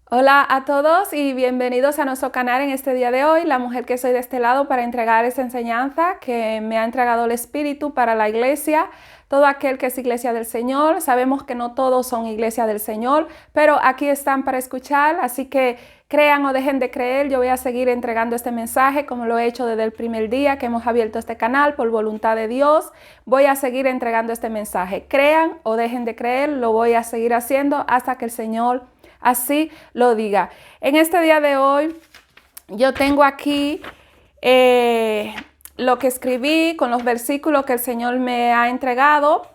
Hola a todos y bienvenidos a nuestro canal en este día de hoy. La mujer que soy de este lado para entregar esta enseñanza que me ha entregado el Espíritu para la iglesia. Todo aquel que es iglesia del Señor. Sabemos que no todos son iglesia del Señor, pero aquí están para escuchar. Así que crean o dejen de creer, yo voy a seguir entregando este mensaje como lo he hecho desde el primer día que hemos abierto este canal por voluntad de Dios. Voy a seguir entregando este mensaje. Crean o dejen de creer, lo voy a seguir haciendo hasta que el Señor así lo diga. En este día de hoy yo tengo aquí lo que escribí con los versículos que el Señor me ha entregado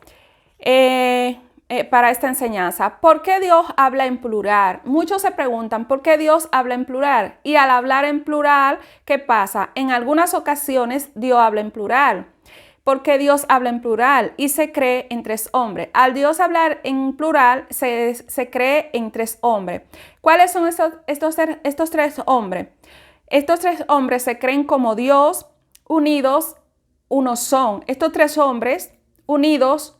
para esta enseñanza. ¿Por qué Dios habla en plural? Muchos se preguntan ¿por qué Dios habla en plural? Y al hablar en plural, ¿qué pasa? En algunas ocasiones Dios habla en plural. Porque Dios habla en plural y se cree en tres hombres. Al Dios hablar en plural, se cree en tres hombres. ¿Cuáles son estos tres hombres? Estos tres hombres se creen como Dios, unidos, uno son. Estos tres hombres, unidos,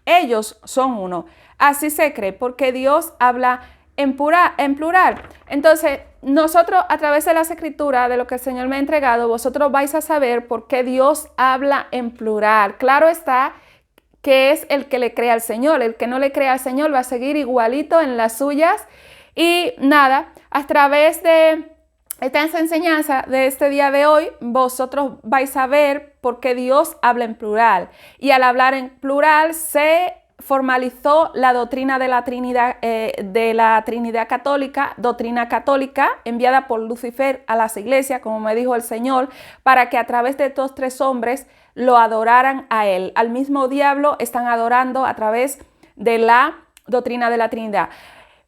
ellos son uno. Así se cree, porque Dios habla en plural. Entonces, nosotros a través de las escrituras, de lo que el Señor me ha entregado, vosotros vais a saber por qué Dios habla en plural. Claro está que es el que le cree al Señor. El que no le cree al Señor va a seguir igualito en las suyas. Y nada, a través de esta enseñanza de este día de hoy, vosotros vais a ver por qué Dios habla en plural. Y al hablar en plural se formalizó la doctrina de la Trinidad católica, doctrina católica enviada por Lucifer a las iglesias, como me dijo el Señor, para que a través de estos tres hombres lo adoraran a él. Al mismo diablo están adorando a través de la doctrina de la Trinidad.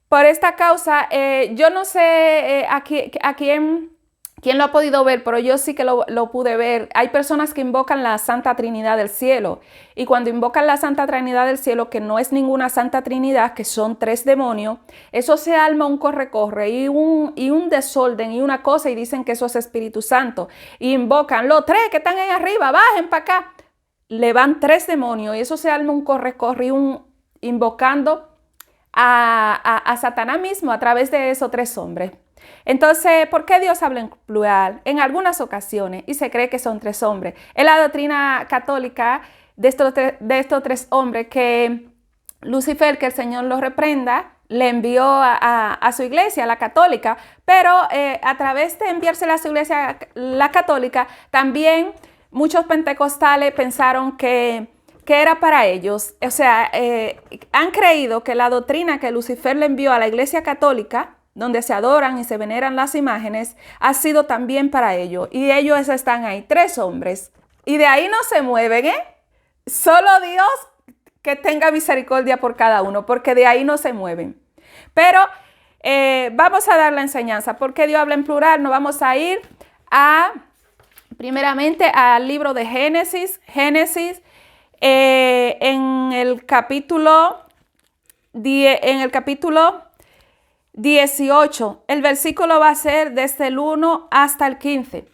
Por esta causa, yo no sé a quién lo ha podido ver, pero yo sí que lo pude ver. Hay personas que invocan la Santa Trinidad del cielo. Y cuando invocan la Santa Trinidad del cielo, que no es ninguna Santa Trinidad, que son tres demonios, eso se arma un corre-corre y un desorden y una cosa y dicen que eso es Espíritu Santo. Y invocan los tres que están ahí arriba, bajen para acá. Le van tres demonios y eso se arma un corre-corre y invocando a Satanás mismo a través de esos tres hombres. Entonces, ¿por qué Dios habla en plural? En algunas ocasiones, y se cree que son tres hombres. Es la doctrina católica de estos tres hombres que Lucifer, que el Señor los reprenda, le envió a su iglesia, la católica, pero a través de enviársela a su iglesia, la católica, también muchos pentecostales pensaron que era para ellos. O sea, han creído que la doctrina que Lucifer le envió a la iglesia católica, donde se adoran y se veneran las imágenes, ha sido también para ellos. Y ellos están ahí, tres hombres. Y de ahí no se mueven, ¿eh? Solo Dios que tenga misericordia por cada uno, porque de ahí no se mueven. Pero vamos a dar la enseñanza. ¿Por qué Dios habla en plural? Nos vamos a ir primeramente al libro de Génesis. Génesis, en el capítulo 18, el versículo va a ser desde el 1 hasta el 15.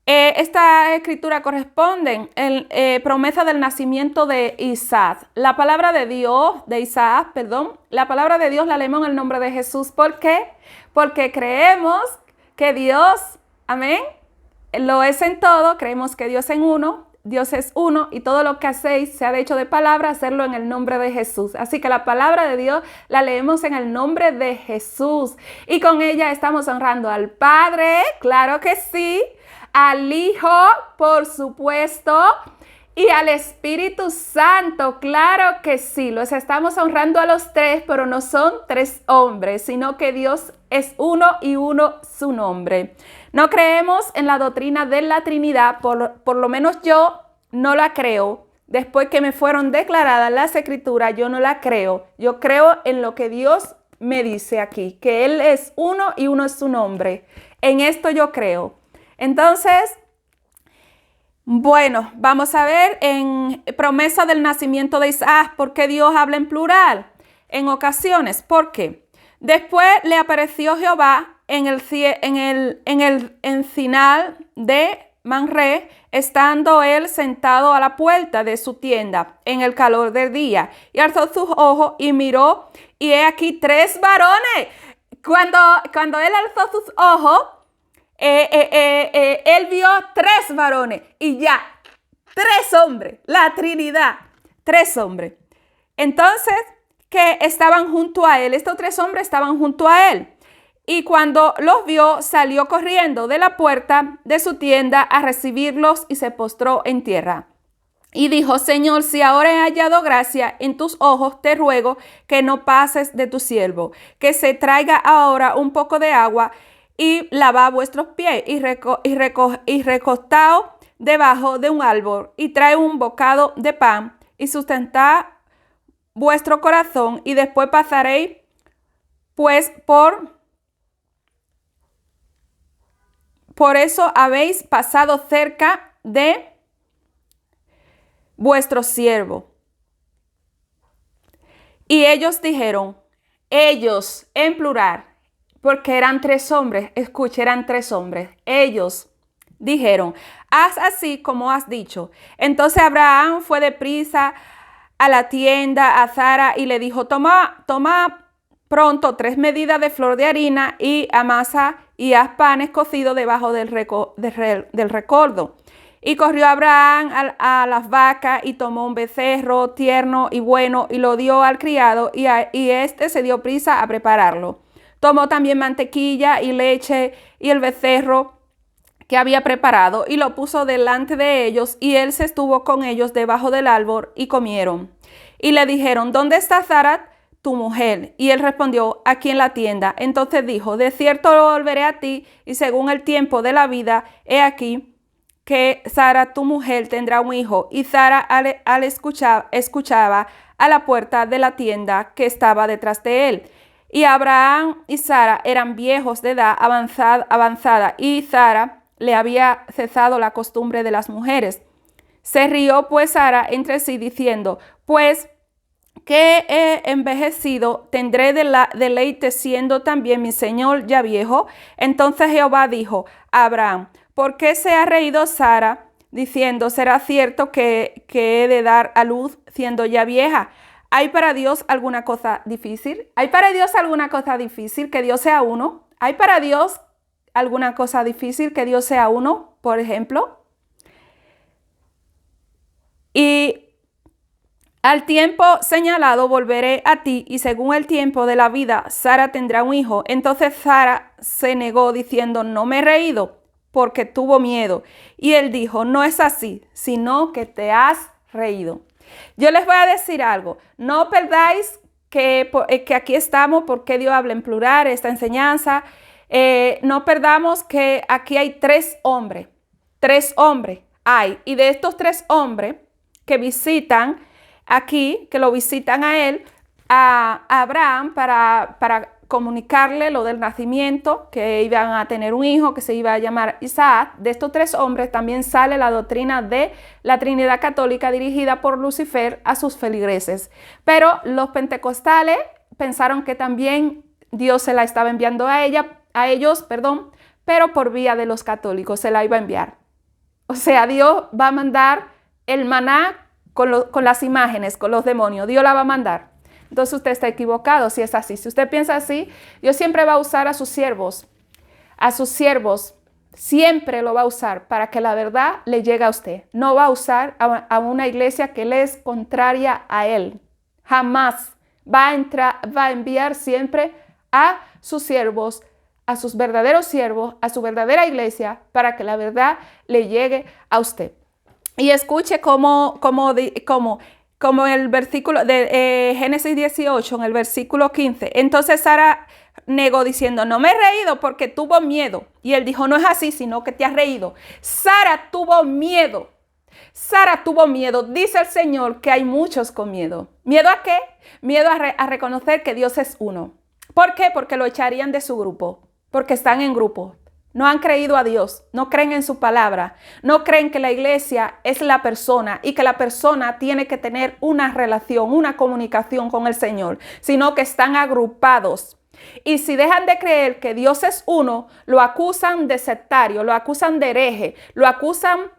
Esta escritura corresponde a promesa del nacimiento de Isaac. La palabra de Dios, la palabra de Dios la leemos en el nombre de Jesús. ¿Por qué? Porque creemos que Dios, amén, lo es en todo, creemos que Dios es uno. Dios es uno y todo lo que hacéis, sea de hecho de palabra, hacerlo en el nombre de Jesús. Así que la palabra de Dios la leemos en el nombre de Jesús. Y con ella estamos honrando al Padre, claro que sí, al Hijo, por supuesto, y al Espíritu Santo, claro que sí. Los estamos honrando a los tres, pero no son tres hombres, sino que Dios es uno y uno su nombre. No creemos en la doctrina de la Trinidad, por lo menos yo no la creo. Después que me fueron declaradas las escrituras, yo no la creo. Yo creo en lo que Dios me dice aquí, que Él es uno y uno es su nombre. En esto yo creo. Entonces, bueno, vamos a ver en promesa del nacimiento de Isaac, ¿por qué Dios habla en plural? En ocasiones, ¿por qué? Después le apareció Jehová en el encinal de Manré, estando él sentado a la puerta de su tienda en el calor del día, y alzó sus ojos y miró, y he aquí tres varones Cuando él alzó sus ojos, él vio 3 varones y ya, 3 hombres, la Trinidad, 3 hombres. Entonces, que estaban junto a él, estos 3 hombres estaban junto a él. Y cuando los vio, salió corriendo de la puerta de su tienda a recibirlos y se postró en tierra. Y dijo: Señor, si ahora he hallado gracia en tus ojos, te ruego que no pases de tu siervo, que se traiga ahora un poco de agua y lava vuestros pies y recostaos debajo de un árbol y trae un bocado de pan y sustentad vuestro corazón y después pasaréis pues por eso habéis pasado cerca de vuestro siervo. Y ellos dijeron, ellos en plural, porque eran 3 hombres, escucha, eran 3 hombres, ellos dijeron, haz así como has dicho. Entonces Abraham fue deprisa a la tienda a Sara y le dijo, toma pronto 3 medidas de flor de harina y amasa y haz panes cocidos debajo del recordo. Y corrió Abraham a las vacas y tomó un becerro tierno y bueno y lo dio al criado y éste se dio prisa a prepararlo. Tomó también mantequilla y leche y el becerro que había preparado y lo puso delante de ellos y él se estuvo con ellos debajo del árbol y comieron. Y le dijeron, ¿dónde está Sara, tu mujer? Y él respondió, aquí en la tienda. Entonces dijo, de cierto volveré a ti y según el tiempo de la vida, he aquí que Sara, tu mujer, tendrá un hijo. Y Sara escuchaba a la puerta de la tienda que estaba detrás de él. Y Abraham y Sara eran viejos de edad avanzada y Sara le había cesado la costumbre de las mujeres. Se rió pues Sara entre sí diciendo, pues que he envejecido, tendré deleite siendo también mi señor ya viejo. Entonces Jehová dijo a Abraham, ¿por qué se ha reído Sara diciendo, será cierto que he de dar a luz siendo ya vieja? ¿Hay para Dios alguna cosa difícil? ¿Hay para Dios alguna cosa difícil que Dios sea uno? ¿Hay para Dios alguna cosa difícil que Dios sea uno, por ejemplo? Y al tiempo señalado volveré a ti y según el tiempo de la vida Sara tendrá un hijo. Entonces Sara se negó diciendo, no me he reído porque tuvo miedo. Y él dijo, no es así, sino que te has reído. Yo les voy a decir algo, no perdáis que aquí estamos porque Dios habla en plural, esta enseñanza. No perdamos que aquí hay 3 hombres hay. Y de estos 3 hombres que visitan aquí, que lo visitan a él, a Abraham para comunicarle lo del nacimiento, que iban a tener un hijo que se iba a llamar Isaac. De estos 3 hombres también sale la doctrina de la Trinidad Católica dirigida por Lucifer a sus feligreses. Pero los pentecostales pensaron que también Dios se la estaba enviando a ellos, pero por vía de los católicos se la iba a enviar. O sea, Dios va a mandar el maná con las imágenes, con los demonios. Dios la va a mandar. Entonces usted está equivocado si es así. Si usted piensa así, Dios siempre va a usar a sus siervos. A sus siervos siempre lo va a usar para que la verdad le llegue a usted. No va a usar a una iglesia que le es contraria a él. Jamás va a enviar siempre a sus siervos, a sus verdaderos siervos, a su verdadera iglesia, para que la verdad le llegue a usted. Y escuche como en el versículo de Génesis 18, en el versículo 15. Entonces Sara negó diciendo, no me he reído porque tuvo miedo. Y él dijo, no es así, sino que te has reído. Sara tuvo miedo. Sara tuvo miedo. Dice el Señor que hay muchos con miedo. ¿Miedo a qué? Miedo a reconocer que Dios es uno. ¿Por qué? Porque lo echarían de su grupo. Porque están en grupo. No han creído a Dios, no creen en su palabra, no creen que la iglesia es la persona y que la persona tiene que tener una relación, una comunicación con el Señor, sino que están agrupados. Y si dejan de creer que Dios es uno, lo acusan de sectario, lo acusan de hereje, lo acusan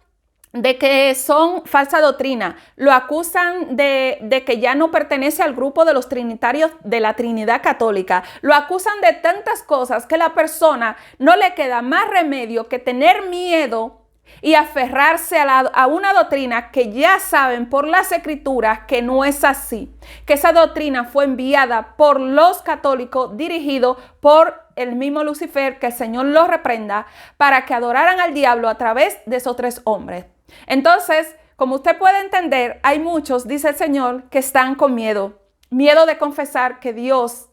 de que son falsa doctrina, lo acusan de que ya no pertenece al grupo de los trinitarios de la Trinidad Católica, lo acusan de tantas cosas que la persona no le queda más remedio que tener miedo y aferrarse a una doctrina que ya saben por las escrituras que no es así, que esa doctrina fue enviada por los católicos, dirigido por el mismo Lucifer, que el Señor los reprenda, para que adoraran al diablo a través de esos 3 hombres. Entonces, como usted puede entender, hay muchos, dice el Señor, que están con miedo de confesar que Dios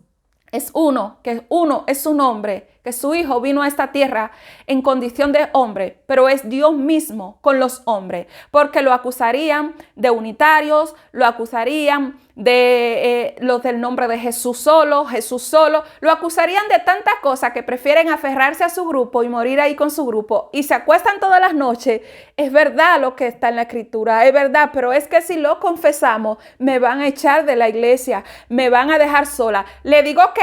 es uno, que uno es su nombre, que su Hijo vino a esta tierra en condición de hombre, pero es Dios mismo con los hombres, porque lo acusarían de unitarios, lo acusarían de los del nombre de Jesús solo, lo acusarían de tantas cosas que prefieren aferrarse a su grupo y morir ahí con su grupo y se acuestan todas las noches. Es verdad lo que está en la escritura, es verdad, pero es que si lo confesamos, me van a echar de la iglesia, me van a dejar sola. Le digo que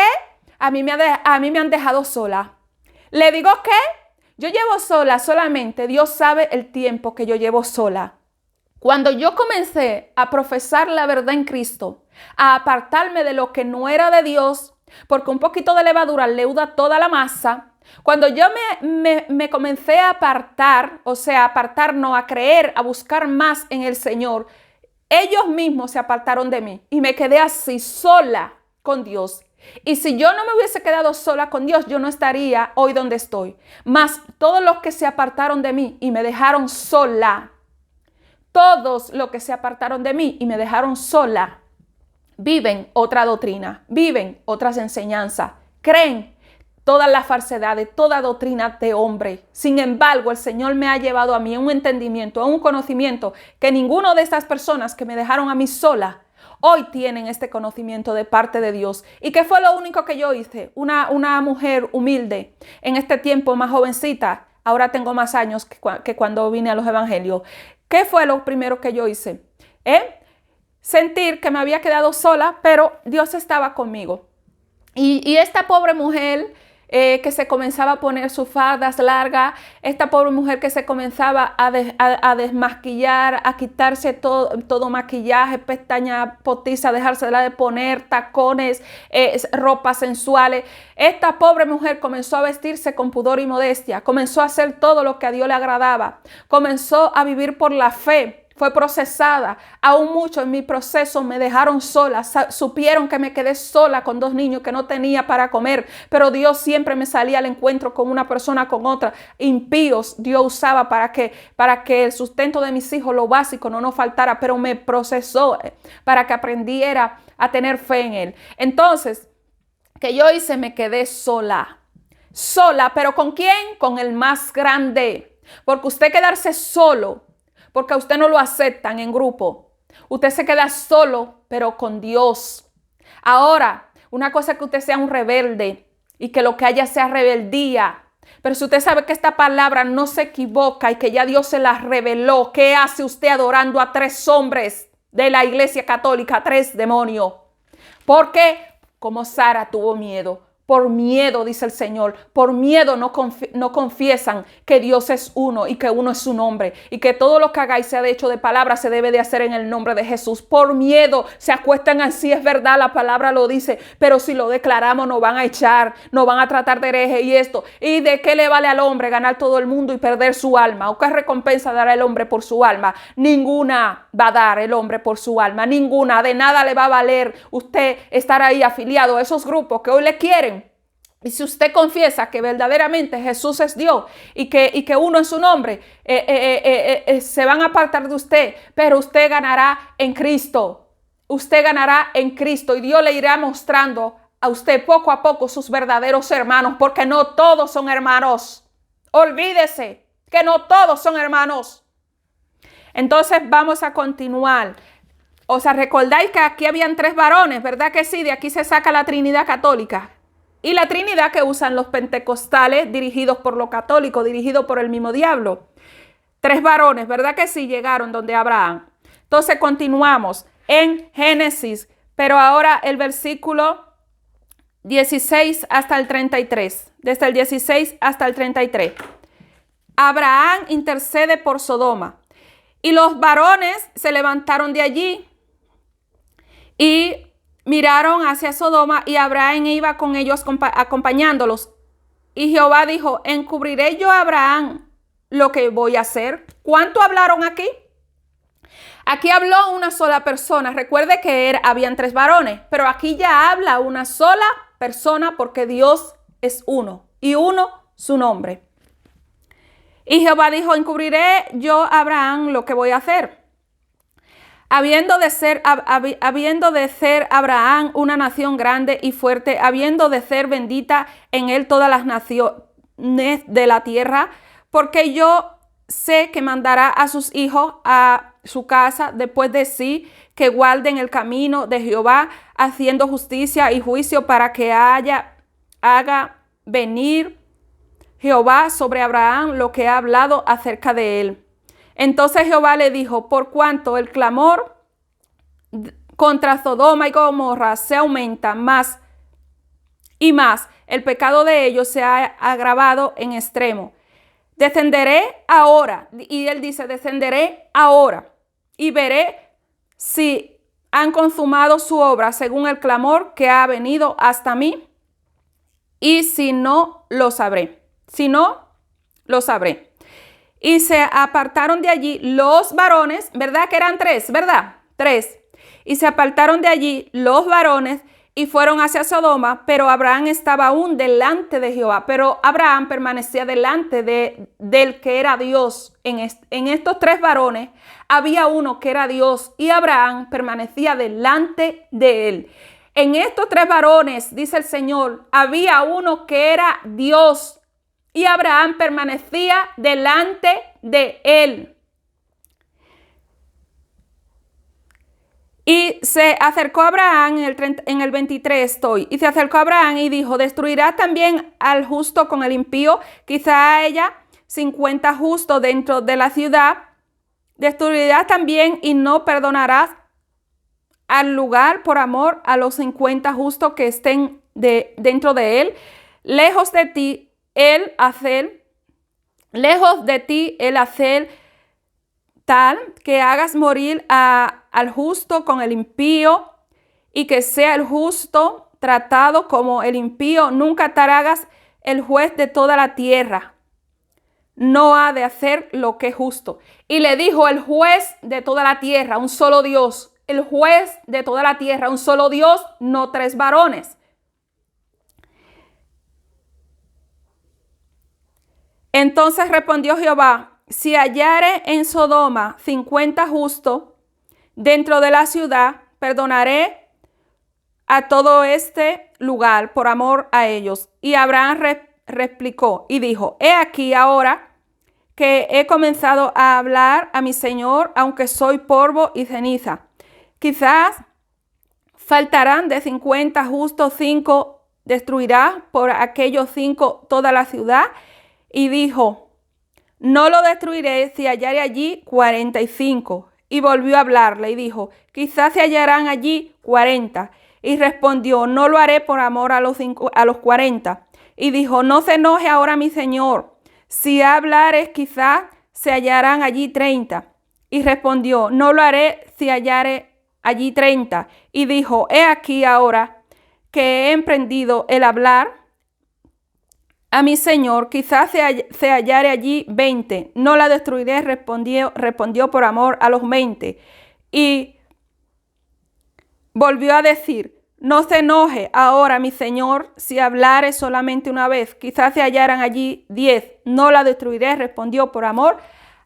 a mí me han dejado sola. Le digo que yo llevo sola solamente, Dios sabe el tiempo que yo llevo sola. Cuando yo comencé a profesar la verdad en Cristo, a apartarme de lo que no era de Dios, porque un poquito de levadura leuda toda la masa, cuando yo me comencé a apartar, o sea, apartarnos, a creer, a buscar más en el Señor, ellos mismos se apartaron de mí y me quedé así sola con Dios. Y si yo no me hubiese quedado sola con Dios, yo no estaría hoy donde estoy. Mas todos los que se apartaron de mí y me dejaron sola, todos los que se apartaron de mí y me dejaron sola, viven otra doctrina, viven otras enseñanzas, creen todas las falsedades, toda doctrina de hombre. Sin embargo, el Señor me ha llevado a mí a un entendimiento, a un conocimiento que ninguno de estas personas que me dejaron a mí sola hoy tienen este conocimiento de parte de Dios. ¿Y qué fue lo único que yo hice? Una mujer humilde, en este tiempo más jovencita, ahora tengo más años que cuando vine a los evangelios. ¿Qué fue lo primero que yo hice? Sentir que me había quedado sola, pero Dios estaba conmigo. Y esta pobre mujer que se comenzaba a poner sus faldas largas, esta pobre mujer que se comenzaba a desmaquillar, a quitarse todo maquillaje, pestañas postizas, dejársela de poner, tacones, ropas sensuales. Esta pobre mujer comenzó a vestirse con pudor y modestia, comenzó a hacer todo lo que a Dios le agradaba, comenzó a vivir por la fe. Fue procesada. Aún mucho en mi proceso me dejaron sola. Supieron que me quedé sola con 2 niños que no tenía para comer. Pero Dios siempre me salía al encuentro con una persona, con otra. Impíos Dios usaba para que el sustento de mis hijos, lo básico, no nos faltara. Pero me procesó para que aprendiera a tener fe en Él. Entonces, ¿qué yo hice? Me quedé sola. Sola, pero ¿con quién? Con el más grande. Porque usted quedarse solo, porque a usted no lo aceptan en grupo. Usted se queda solo, pero con Dios. Ahora, una cosa es que usted sea un rebelde y que lo que haya sea rebeldía. Pero si usted sabe que esta palabra no se equivoca y que ya Dios se la reveló, ¿qué hace usted adorando a 3 hombres de la iglesia católica, 3 demonios? Porque como Sara tuvo miedo. Por miedo, dice el Señor, por miedo no confiesan que Dios es uno y que uno es su nombre y que todo lo que hagáis sea de hecho de palabra se debe de hacer en el nombre de Jesús. Por miedo se acuestan así, es verdad, la palabra lo dice, pero si lo declaramos nos van a echar, nos van a tratar de hereje y esto. ¿Y de qué le vale al hombre ganar todo el mundo y perder su alma? ¿O qué recompensa dará el hombre por su alma? Ninguna va a dar el hombre por su alma, ninguna. De nada le va a valer usted estar ahí afiliado a esos grupos que hoy le quieren. Y si usted confiesa que verdaderamente Jesús es Dios y que uno es su nombre, se van a apartar de usted, pero usted ganará en Cristo. Usted ganará en Cristo y Dios le irá mostrando a usted poco a poco sus verdaderos hermanos, porque no todos son hermanos. Olvídese que no todos son hermanos. Entonces vamos a continuar. O sea, recordáis que aquí habían 3 varones, ¿verdad que sí? De aquí se saca la Trinidad católica. Y la Trinidad que usan los pentecostales, dirigidos por los católicos, dirigidos por el mismo diablo. 3 varones, ¿verdad que sí? Llegaron donde Abraham. Entonces continuamos en Génesis, pero ahora el versículo 16 hasta el 33. Desde el 16 hasta el 33. Abraham intercede por Sodoma. Y los varones se levantaron de allí y miraron hacia Sodoma, y Abraham iba con ellos acompañándolos. Y Jehová dijo: ¿encubriré yo a Abraham lo que voy a hacer? ¿Cuánto hablaron aquí? Aquí habló una sola persona. Recuerde que habían 3 varones, pero aquí ya habla una sola persona, porque Dios es uno y uno su nombre. Y Jehová dijo: ¿encubriré yo a Abraham lo que voy a hacer? Habiendo de ser Abraham una nación grande y fuerte, habiendo de ser bendita en él todas las naciones de la tierra, porque yo sé que mandará a sus hijos a su casa después de sí, que guarden el camino de Jehová, haciendo justicia y juicio, para que haga venir Jehová sobre Abraham lo que ha hablado acerca de él. Entonces Jehová le dijo: por cuanto el clamor contra Sodoma y Gomorra se aumenta más y más, el pecado de ellos se ha agravado en extremo. Descenderé ahora, y él dice: descenderé ahora y veré si han consumado su obra según el clamor que ha venido hasta mí, y si no, lo sabré. Si no, lo sabré. Y se apartaron de allí los varones, ¿verdad? Que eran 3, ¿verdad? 3. Y se apartaron de allí los varones y fueron hacia Sodoma, pero Abraham estaba aún delante de Jehová. Pero Abraham permanecía delante del que era Dios. En estos 3 varones había uno que era Dios, y Abraham permanecía delante de él. En estos 3 varones, dice el Señor, había uno que era Dios, y Abraham permanecía delante de él. Y se acercó a Abraham, en el 23 estoy, y se acercó a Abraham y dijo: ¿destruirás también al justo con el impío? Quizá haya 50 justos dentro de la ciudad. ¿Destruirás también y no perdonarás al lugar por amor a los 50 justos que estén dentro de él? Lejos de ti el hacer tal que hagas morir al justo con el impío, y que sea el justo tratado como el impío. Nunca te hagas el juez de toda la tierra. No ha de hacer lo que es justo. Y le dijo: el juez de toda la tierra, un solo Dios. El juez de toda la tierra, un solo Dios, no 3 varones. Entonces respondió Jehová: si hallare en Sodoma 50 justos dentro de la ciudad, perdonaré a todo este lugar por amor a ellos. Y Abraham replicó y dijo: he aquí ahora que he comenzado a hablar a mi Señor, aunque soy polvo y ceniza. Quizás faltarán de 50 justos 5, destruirá por aquellos 5 toda la ciudad. Y dijo: no lo destruiré si hallare allí 45. Y volvió a hablarle y dijo: quizás se hallarán allí 40. Y respondió: no lo haré por amor a los 40. Y dijo: no se enoje ahora mi señor, si hablares quizás se hallarán allí 30. Y respondió: no lo haré si hallare allí 30. Y dijo: he aquí ahora que he emprendido el hablar a mi señor, quizás se hallare allí 20. No la destruiré, respondió por amor a los 20. Y volvió a decir: no se enoje ahora mi señor si hablare solamente una vez. Quizás se hallaran allí 10. No la destruiré, respondió por amor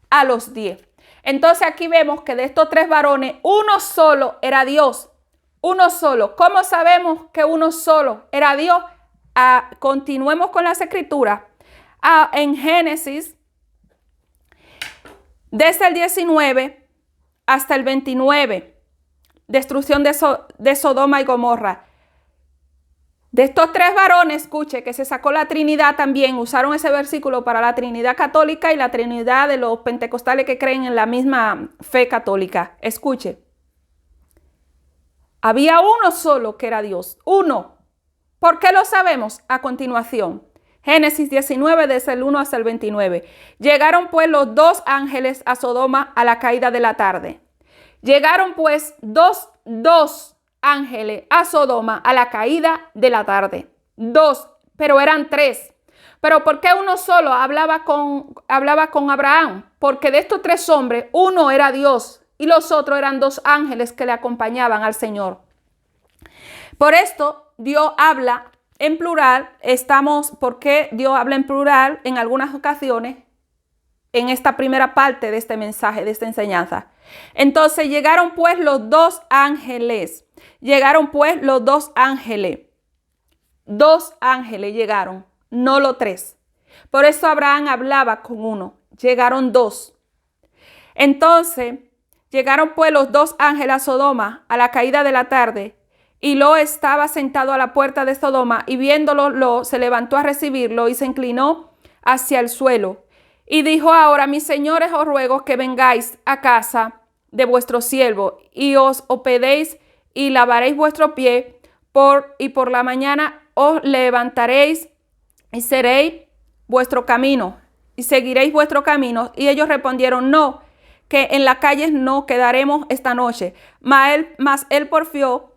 a los 10. Entonces aquí vemos que de estos 3 varones, uno solo era Dios. Uno solo. ¿Cómo sabemos que uno solo era Dios? Continuemos con las escrituras. En Génesis, desde el 19 hasta el 29, destrucción de Sodoma y Gomorra. De estos 3 varones, escuche, que se sacó la Trinidad también, usaron ese versículo para la Trinidad católica y la Trinidad de los pentecostales que creen en la misma fe católica. Escuche. Había uno solo que era Dios, uno. ¿Por qué lo sabemos? A continuación. Génesis 19, desde el 1 hasta el 29. Llegaron pues los dos ángeles a Sodoma a la caída de la tarde. Llegaron pues dos ángeles a Sodoma a la caída de la tarde. Dos, pero eran tres. Pero ¿por qué uno solo hablaba con Abraham? Porque de estos tres hombres, uno era Dios y los otros eran dos ángeles que le acompañaban al Señor. Por esto, Dios habla en plural. ¿Por qué Dios habla en plural en algunas ocasiones en esta primera parte de este mensaje, de esta enseñanza? Entonces llegaron pues los dos ángeles. Llegaron pues los dos ángeles. Dos ángeles llegaron, no los tres. Por eso Abraham hablaba con uno. Llegaron dos. Entonces llegaron pues los dos ángeles a Sodoma a la caída de la tarde. Y Lot estaba sentado a la puerta de Sodoma, y viéndolo, Lot se levantó a recibirlo y se inclinó hacia el suelo. Y dijo: ahora, mis señores, os ruego que vengáis a casa de vuestro siervo y os hospedéis y lavaréis vuestro pie, y por la mañana os levantaréis y seréis vuestro camino y seguiréis vuestro camino. Y ellos respondieron: no, que en las calles no quedaremos esta noche. Mas él porfió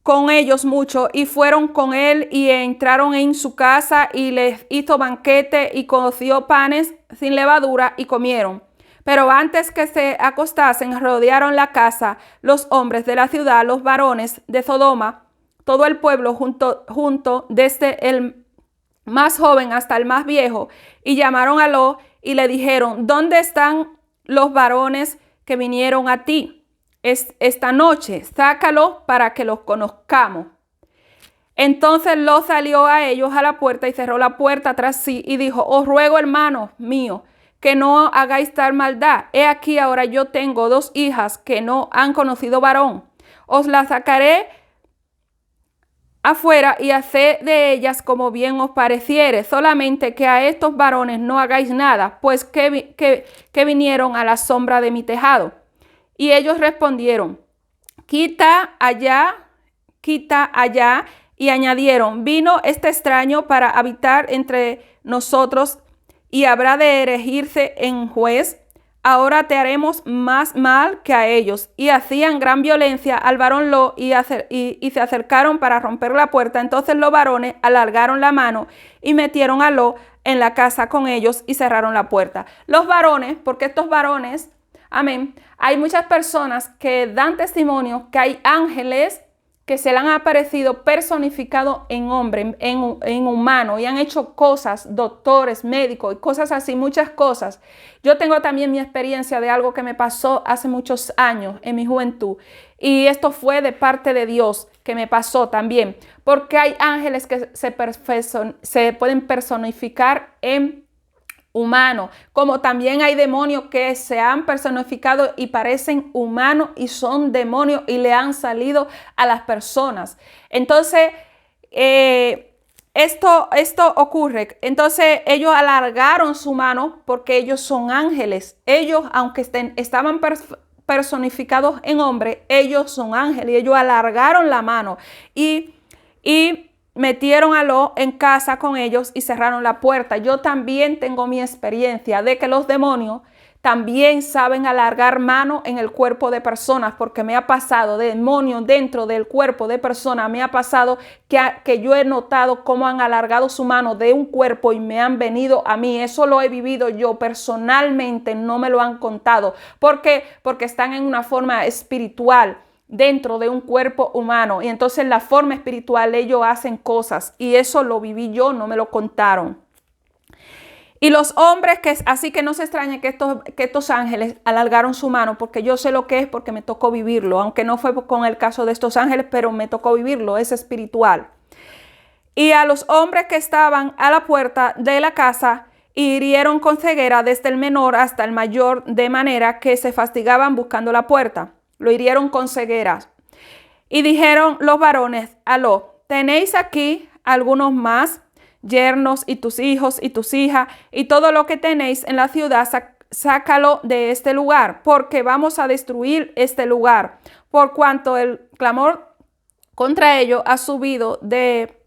con ellos mucho, y fueron con él y entraron en su casa, y les hizo banquete y coció panes sin levadura y comieron. Pero antes que se acostasen, rodearon la casa los hombres de la ciudad, los varones de Sodoma, todo el pueblo junto desde el más joven hasta el más viejo, y llamaron a Lot y le dijeron: ¿dónde están los varones que vinieron a ti esta noche? Sácalos para que los conozcamos. Entonces Lot salió a ellos a la puerta y cerró la puerta tras sí y dijo: os ruego, hermanos míos, que no hagáis tal maldad. He aquí, ahora yo tengo dos hijas que no han conocido varón. Os las sacaré afuera y haced de ellas como bien os pareciere, solamente que a estos varones no hagáis nada, pues que vinieron a la sombra de mi tejado. Y ellos respondieron: quita allá. Y añadieron: vino este extraño para habitar entre nosotros y habrá de erigirse en juez. Ahora te haremos más mal que a ellos. Y hacían gran violencia al varón Lot y se acercaron para romper la puerta. Entonces los varones alargaron la mano y metieron a Lot en la casa con ellos y cerraron la puerta. Los varones, porque estos varones, amén, hay muchas personas que dan testimonio que hay ángeles que se le han aparecido personificado en hombre, en humano, y han hecho cosas, doctores, médicos y cosas así, muchas cosas. Yo tengo también mi experiencia de algo que me pasó hace muchos años en mi juventud, y esto fue de parte de Dios que me pasó también, porque hay ángeles que se pueden personificar en humano, como también hay demonios que se han personificado y parecen humanos y son demonios y le han salido a las personas. Entonces, esto ocurre. Entonces, ellos alargaron su mano porque ellos son ángeles. Ellos, aunque estaban personificados en hombre, ellos son ángeles y ellos alargaron la mano y metieron a Lot en casa con ellos y cerraron la puerta. Yo también tengo mi experiencia de que los demonios también saben alargar mano en el cuerpo de personas, porque me ha pasado de demonios dentro del cuerpo de personas. Me ha pasado que yo he notado cómo han alargado su mano de un cuerpo y me han venido a mí. Eso lo he vivido yo personalmente, no me lo han contado. ¿Por qué? Porque están en una forma espiritual dentro de un cuerpo humano, y entonces en la forma espiritual ellos hacen cosas, y eso lo viví yo, no me lo contaron. Y los hombres, así que no se extrañen que estos ángeles alargaron su mano, porque yo sé lo que es, porque me tocó vivirlo, aunque no fue con el caso de estos ángeles, pero me tocó vivirlo, es espiritual. Y a los hombres que estaban a la puerta de la casa hirieron con ceguera desde el menor hasta el mayor, de manera que se fatigaban buscando la puerta. Lo hirieron con cegueras. Y dijeron los varones a Lot: ¿tenéis aquí algunos más yernos y tus hijos y tus hijas y todo lo que tenéis en la ciudad? Sácalo de este lugar, porque vamos a destruir este lugar, por cuanto el clamor contra ellos ha subido de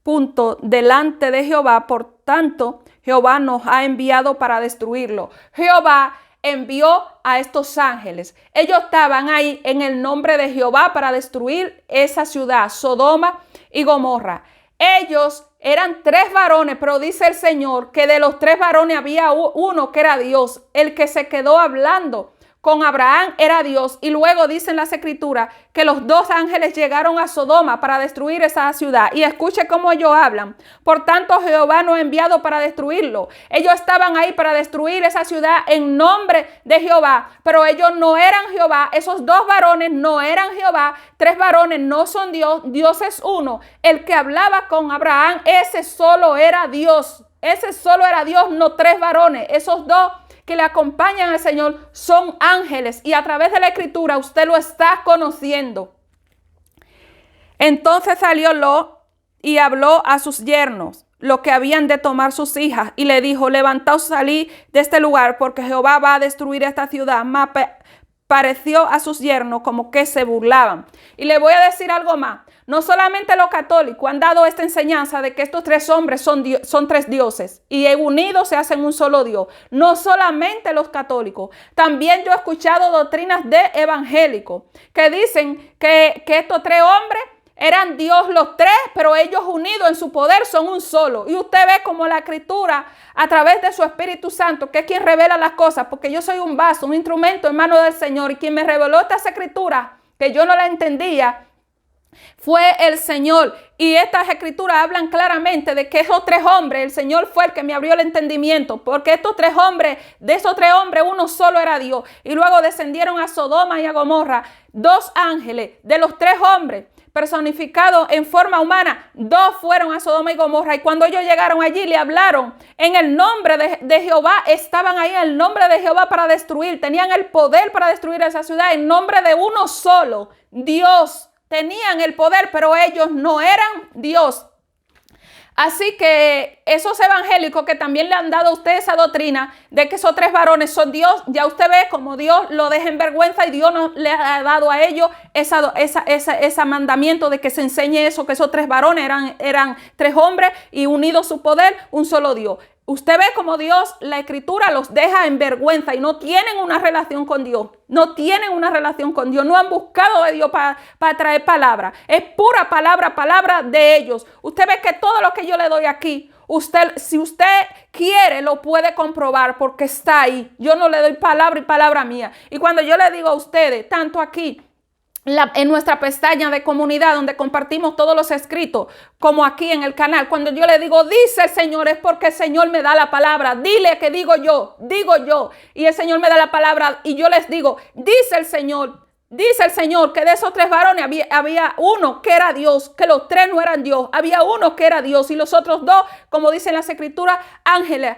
punto delante de Jehová, por tanto Jehová nos ha enviado para destruirlo. Jehová envió a estos ángeles. Ellos estaban ahí en el nombre de Jehová para destruir esa ciudad, Sodoma y Gomorra. Ellos eran 3 varones, pero dice el Señor que de los 3 varones había uno que era Dios. El que se quedó hablando con Abraham era Dios. Y luego dicen las escrituras que los 2 ángeles llegaron a Sodoma para destruir esa ciudad. Y escuche cómo ellos hablan. Por tanto, Jehová nos ha enviado para destruirlo. Ellos estaban ahí para destruir esa ciudad en nombre de Jehová. Pero ellos no eran Jehová. Esos 2 varones no eran Jehová. 3 varones no son Dios. Dios es uno. El que hablaba con Abraham, ese solo era Dios. Ese solo era Dios, no 3 varones. Esos 2 que le acompañan al Señor son ángeles, y a través de la escritura usted lo está conociendo. Entonces salió Lot y habló a sus yernos lo que habían de tomar sus hijas, y le dijo: levantaos, salid de este lugar, porque Jehová va a destruir esta ciudad. Mas pareció a sus yernos como que se burlaban. Y le voy a decir algo más. No solamente los católicos han dado esta enseñanza de que estos 3 hombres son 3 dioses y unidos se hacen un solo Dios. No solamente los católicos. También yo he escuchado doctrinas de evangélicos que dicen que estos 3 hombres eran Dios los 3, pero ellos unidos en su poder son un solo. Y usted ve como la escritura, a través de su Espíritu Santo, que es quien revela las cosas, porque yo soy un vaso, un instrumento en manos del Señor, y quien me reveló esta escritura, que yo no la entendía, fue el Señor. Y estas escrituras hablan claramente de que esos 3 hombres, el Señor fue el que me abrió el entendimiento, porque estos 3 hombres, de esos 3 hombres, uno solo era Dios. Y luego descendieron a Sodoma y a Gomorra 2 ángeles. De los 3 hombres personificados en forma humana, 2 fueron a Sodoma y Gomorra, y cuando ellos llegaron allí le hablaron en el nombre de Jehová. Estaban ahí en el nombre de Jehová para destruir, tenían el poder para destruir esa ciudad en nombre de uno solo, Dios. Tenían el poder, pero ellos no eran Dios. Así que esos evangélicos que también le han dado a usted esa doctrina de que esos 3 varones son Dios, ya usted ve como Dios lo deja en vergüenza, y Dios no le ha dado a ellos ese mandamiento de que se enseñe eso, que esos 3 varones eran 3 hombres y unidos su poder, un solo Dios. Usted ve como Dios, la escritura los deja en vergüenza y no tienen una relación con Dios. No tienen una relación con Dios. No han buscado de Dios para traer palabra. Es pura palabra de ellos. Usted ve que todo lo que yo le doy aquí, si usted quiere, lo puede comprobar porque está ahí. Yo no le doy palabra y palabra mía. Y cuando yo le digo a ustedes, tanto aquí, en nuestra pestaña de comunidad donde compartimos todos los escritos, como aquí en el canal, cuando yo le digo dice el Señor, es porque el Señor me da la palabra. Dile que digo yo, y el Señor me da la palabra y yo les digo, dice el Señor que de esos 3 varones había uno que era Dios, que los 3 no eran Dios, había uno que era Dios y los otros 2, como dicen las escrituras, ángeles.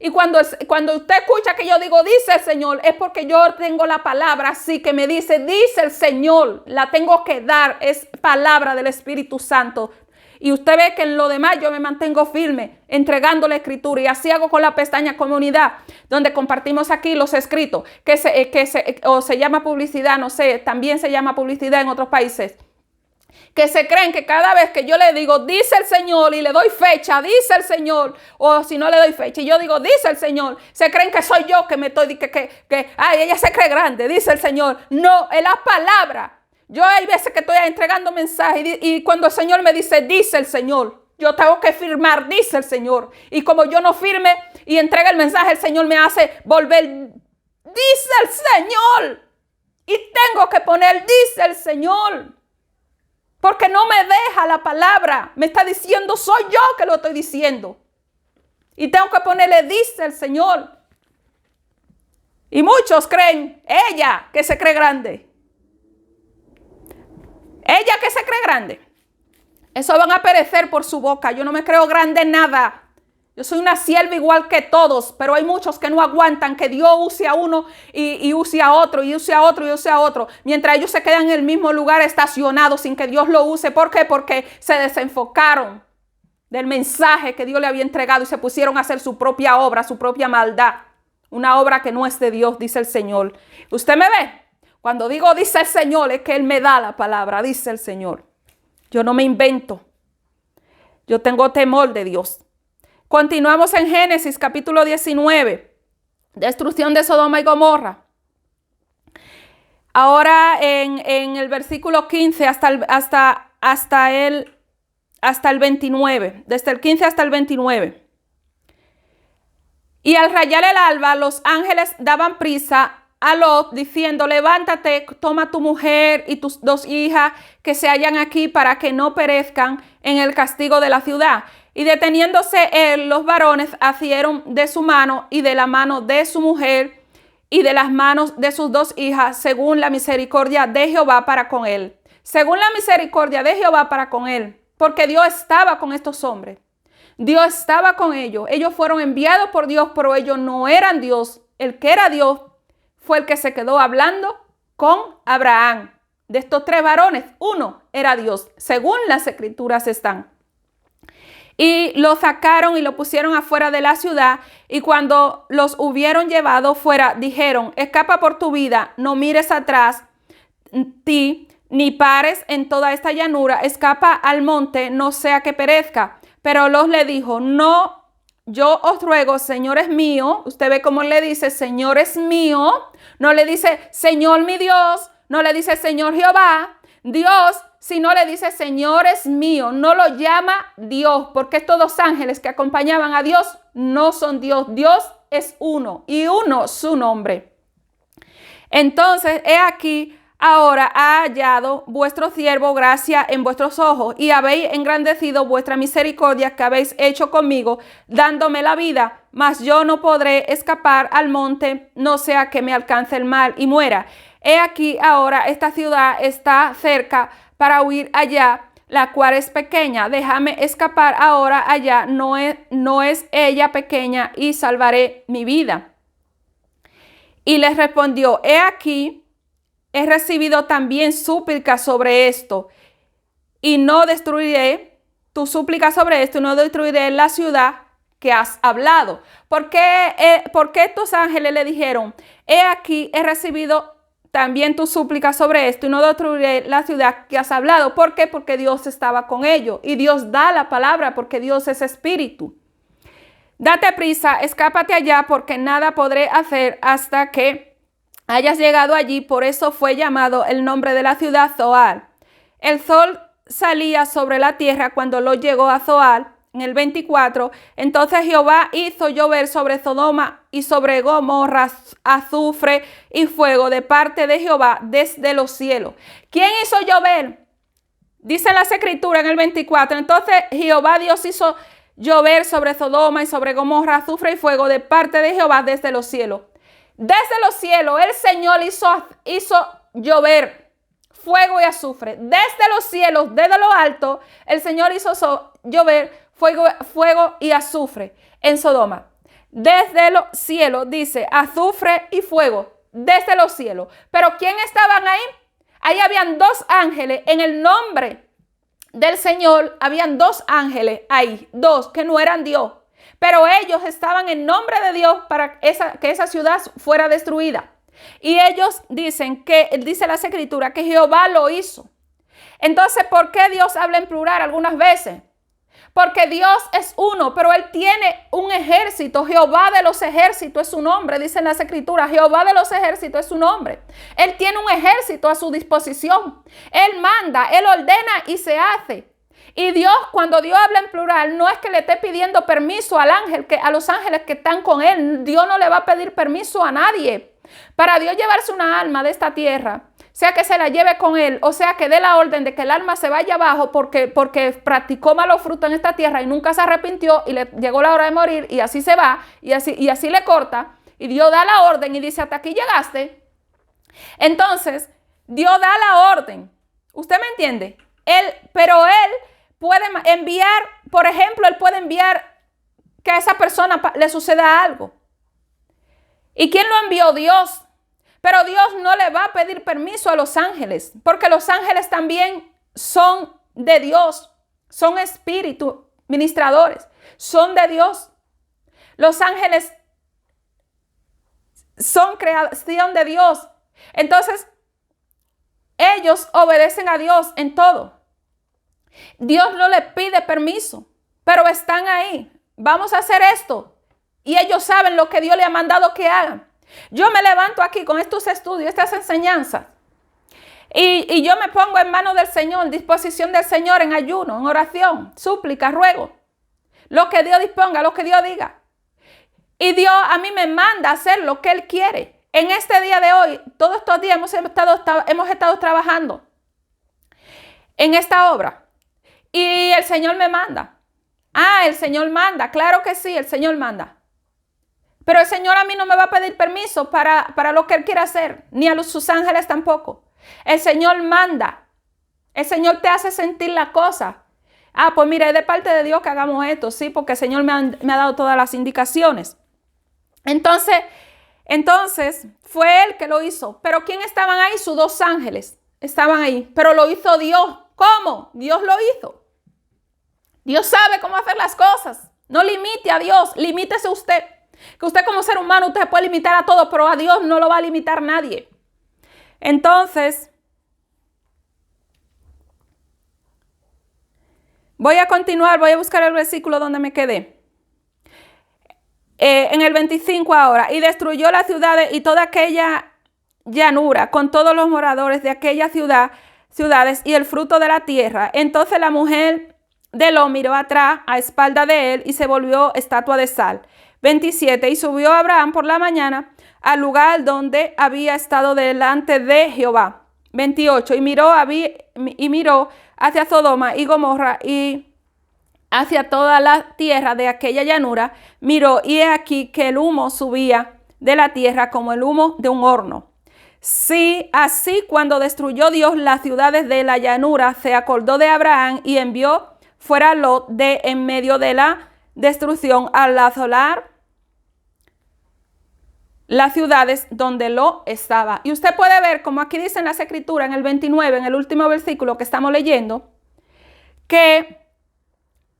Y cuando usted escucha que yo digo dice el Señor, es porque yo tengo la palabra así que me dice el Señor, la tengo que dar, es palabra del Espíritu Santo. Y usted ve que en lo demás yo me mantengo firme, entregando la escritura. Y así hago con la pestaña comunidad, donde compartimos aquí los escritos, o se llama publicidad, no sé, también se llama publicidad en otros países. Que se creen que cada vez que yo le digo, dice el Señor, y le doy fecha, dice el Señor, o si no le doy fecha, y yo digo, dice el Señor, se creen que soy yo que me estoy, ay, ella se cree grande, dice el Señor. No, es la palabra. Yo hay veces que estoy entregando mensajes y cuando el Señor me dice el Señor, yo tengo que firmar, dice el Señor. Y como yo no firme y entregue el mensaje, el Señor me hace volver, dice el Señor. Y tengo que poner, dice el Señor. Porque no me deja la palabra. Me está diciendo, soy yo que lo estoy diciendo. Y tengo que ponerle, dice el Señor. Y muchos creen, ella que se cree grande. Ella que se cree grande. Eso van a perecer por su boca. Yo no me creo grande en nada. Yo soy una sierva igual que todos, pero hay muchos que no aguantan que Dios use a uno y use a otro, y use a otro, y use a otro. Mientras ellos se quedan en el mismo lugar estacionados sin que Dios lo use. ¿Por qué? Porque se desenfocaron del mensaje que Dios le había entregado y se pusieron a hacer su propia obra, su propia maldad. Una obra que no es de Dios, dice el Señor. ¿Usted me ve? Cuando digo dice el Señor, es que Él me da la palabra, dice el Señor. Yo no me invento. Yo tengo temor de Dios. Continuamos en Génesis capítulo 19. Destrucción de Sodoma y Gomorra. Ahora en el versículo 15 hasta el 29. Desde el 15 hasta el 29. Y al rayar el alba, los ángeles daban prisa a Lot, diciendo: levántate, toma tu mujer y tus 2 hijas que se hallan aquí, para que no perezcan en el castigo de la ciudad. Y deteniéndose él, los varones asieron de su mano y de la mano de su mujer y de las manos de sus 2 hijas, según la misericordia de Jehová para con él. Según la misericordia de Jehová para con él, porque Dios estaba con estos hombres. Dios estaba con ellos. Ellos fueron enviados por Dios, pero ellos no eran Dios. El que era Dios fue el que se quedó hablando con Abraham. De estos 3 varones, uno era Dios, según las escrituras están. Y lo sacaron y lo pusieron afuera de la ciudad. Y cuando los hubieron llevado fuera, dijeron: escapa por tu vida, no mires atrás ti, ni pares en toda esta llanura. Escapa al monte, no sea que perezca. Pero Lot le dijo: no, yo os ruego, Señor es mío. Usted ve cómo le dice Señor es mío. No le dice Señor mi Dios. No le dice Señor Jehová, Dios, sino le dice Señor es mío. No lo llama Dios, porque estos 2 ángeles que acompañaban a Dios no son Dios. Dios es uno y uno su nombre. Entonces, he aquí, ahora ha hallado vuestro siervo gracia en vuestros ojos, y habéis engrandecido vuestra misericordia que habéis hecho conmigo, dándome la vida, mas yo no podré escapar al monte, no sea que me alcance el mal y muera. He aquí ahora esta ciudad está cerca para huir allá, la cual es pequeña. Déjame escapar ahora allá, no es ella pequeña, y salvaré mi vida. Y les respondió: he aquí, he recibido también súplica sobre esto, y no destruiré tu súplica sobre esto, y no destruiré la ciudad que has hablado. ¿Por qué estos ángeles le dijeron: he aquí, he recibido también tu súplica sobre esto, y no destruiré la ciudad que has hablado? ¿Por qué? Porque Dios estaba con ellos, y Dios da la palabra, porque Dios es espíritu. Date prisa, escápate allá, porque nada podré hacer hasta que hayas llegado allí. Por eso fue llamado el nombre de la ciudad Zoar. El sol salía sobre la tierra cuando Lot llegó a Zoar. En el 24, entonces Jehová hizo llover sobre Sodoma y sobre Gomorra azufre y fuego de parte de Jehová desde los cielos. ¿Quién hizo llover? Dice las escrituras en el 24. Entonces Jehová Dios hizo llover sobre Sodoma y sobre Gomorra azufre y fuego de parte de Jehová desde los cielos. Desde los cielos el Señor hizo llover fuego y azufre. Desde los cielos, desde lo alto, el Señor hizo llover fuego y azufre en Sodoma. Desde los cielos, dice, azufre y fuego, desde los cielos. Pero ¿quién estaban ahí? Ahí habían 2 ángeles en el nombre del Señor. Habían 2 ángeles ahí, 2 que no eran Dios. Pero ellos estaban en nombre de Dios para que esa ciudad fuera destruida. Y ellos dicen dice las escrituras, que Jehová lo hizo. Entonces, ¿por qué Dios habla en plural algunas veces? Porque Dios es uno, pero Él tiene un ejército. Jehová de los ejércitos es su nombre, dicen las escrituras. Jehová de los ejércitos es su nombre. Él tiene un ejército a su disposición. Él manda, Él ordena y se hace. Y Dios, cuando Dios habla en plural, no es que le esté pidiendo permiso al ángel, a los ángeles que están con Él. Dios no le va a pedir permiso a nadie. Para Dios llevarse una alma de esta tierra, sea que se la lleve con Él, o sea que dé la orden de que el alma se vaya abajo porque practicó malos frutos en esta tierra y nunca se arrepintió y le llegó la hora de morir, y así se va y así le corta, y Dios da la orden y dice: hasta aquí llegaste. Entonces Dios da la orden. ¿Usted me entiende? Pero Él puede enviar, por ejemplo, Él puede enviar que a esa persona le suceda algo. ¿Y quién lo envió? Dios. Pero Dios no le va a pedir permiso a los ángeles, porque los ángeles también son de Dios, son espíritus ministradores, son de Dios. Los ángeles son creación de Dios. Entonces, ellos obedecen a Dios en todo. Dios no le pide permiso. pero están ahí. Vamos a hacer esto. Y ellos saben lo que Dios les ha mandado que hagan. Yo me levanto aquí con estos estudios, estas enseñanzas. Y yo me pongo en manos del Señor, en disposición del Señor, en ayuno, en oración, súplica, ruego. Lo que Dios disponga, lo que Dios diga. Y Dios a mí me manda a hacer lo que Él quiere. En este día de hoy, todos estos días hemos estado trabajando en esta obra. Y el Señor me manda. El Señor manda. Claro que sí, el Señor manda. Pero el Señor a mí no me va a pedir permiso para lo que Él quiere hacer. Ni a sus ángeles tampoco. El Señor manda. El Señor te hace sentir la cosa. Pues mira, es de parte de Dios que hagamos esto. Sí, porque el Señor me ha dado todas las indicaciones. Entonces, fue Él que lo hizo. Pero ¿quién estaban ahí? Sus dos ángeles estaban ahí. Pero lo hizo Dios. ¿Cómo? Dios lo hizo. Dios sabe cómo hacer las cosas. No limite a Dios, limítese usted. Que usted como ser humano, usted puede limitar a todo, pero a Dios no lo va a limitar nadie. Entonces, voy a continuar, voy a buscar el versículo donde me quedé. En el 25 ahora. Y destruyó las ciudades y toda aquella llanura con todos los moradores de aquellas ciudades y el fruto de la tierra. Entonces la mujer de Lot miró atrás a espalda de él y se volvió estatua de sal. 27. Y subió Abraham por la mañana al lugar donde había estado delante de Jehová. 28. Y miró hacia Sodoma y Gomorra y hacia toda la tierra de aquella llanura. Miró y he aquí que el humo subía de la tierra como el humo de un horno. Sí, así cuando destruyó Dios las ciudades de la llanura, se acordó de Abraham y envió fuera Lot de en medio de la destrucción al asolar las ciudades donde Lot estaba. Y usted puede ver, como aquí dice en las escrituras, en el 29, en el último versículo que estamos leyendo, que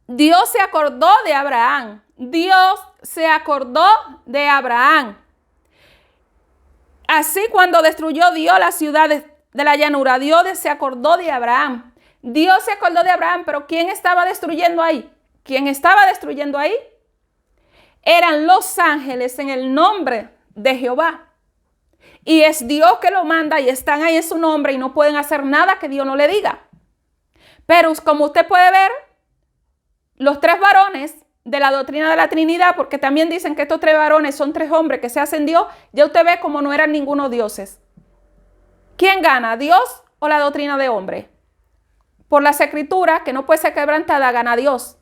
Dios se acordó de Abraham. Dios se acordó de Abraham. Así cuando destruyó Dios las ciudades de la llanura, Dios se acordó de Abraham. Dios se acordó de Abraham, pero ¿quién estaba destruyendo ahí? ¿Quién estaba destruyendo ahí? Eran los ángeles en el nombre de Jehová. Y es Dios que lo manda y están ahí en su nombre y no pueden hacer nada que Dios no le diga. Pero como usted puede ver, los tres varones de la doctrina de la Trinidad, porque también dicen que estos tres varones son tres hombres que se hacen Dios, ya usted ve como no eran ninguno dioses. ¿Quién gana, Dios o la doctrina de hombre? Por las escrituras, que no puede ser quebrantada, gana Dios.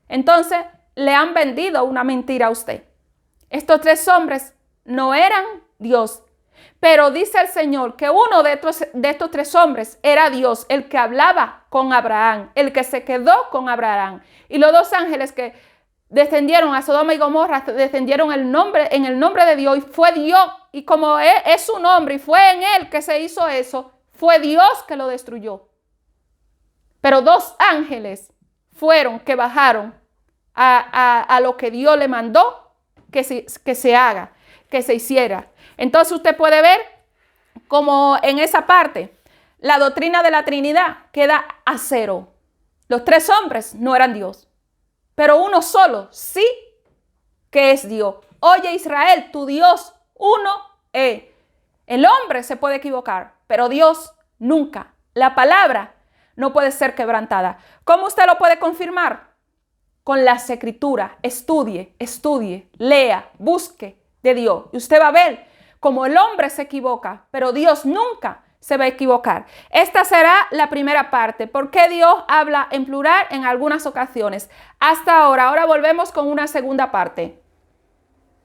Entonces, le han vendido una mentira a usted. Estos tres hombres no eran Dios. Pero dice el Señor que uno de estos tres hombres era Dios, el que hablaba con Abraham, el que se quedó con Abraham. Y los dos ángeles que descendieron a Sodoma y Gomorra, descendieron en el nombre de Dios, y fue Dios. Y como es su nombre y fue en él que se hizo eso, fue Dios que lo destruyó. Pero dos ángeles fueron que bajaron a lo que Dios le mandó que se haga, que se hiciera. Entonces usted puede ver como en esa parte la doctrina de la Trinidad queda a cero. Los tres hombres no eran Dios, pero uno solo sí que es Dios. Oye Israel, tu Dios uno es. El hombre se puede equivocar, pero Dios nunca. La palabra no puede ser quebrantada. ¿Cómo usted lo puede confirmar? Con las escrituras. Estudie, lea, busque de Dios. Y usted va a ver cómo el hombre se equivoca, pero Dios nunca se va a equivocar. Esta será la primera parte. ¿Por qué Dios habla en plural en algunas ocasiones? Hasta ahora. Ahora volvemos con una segunda parte.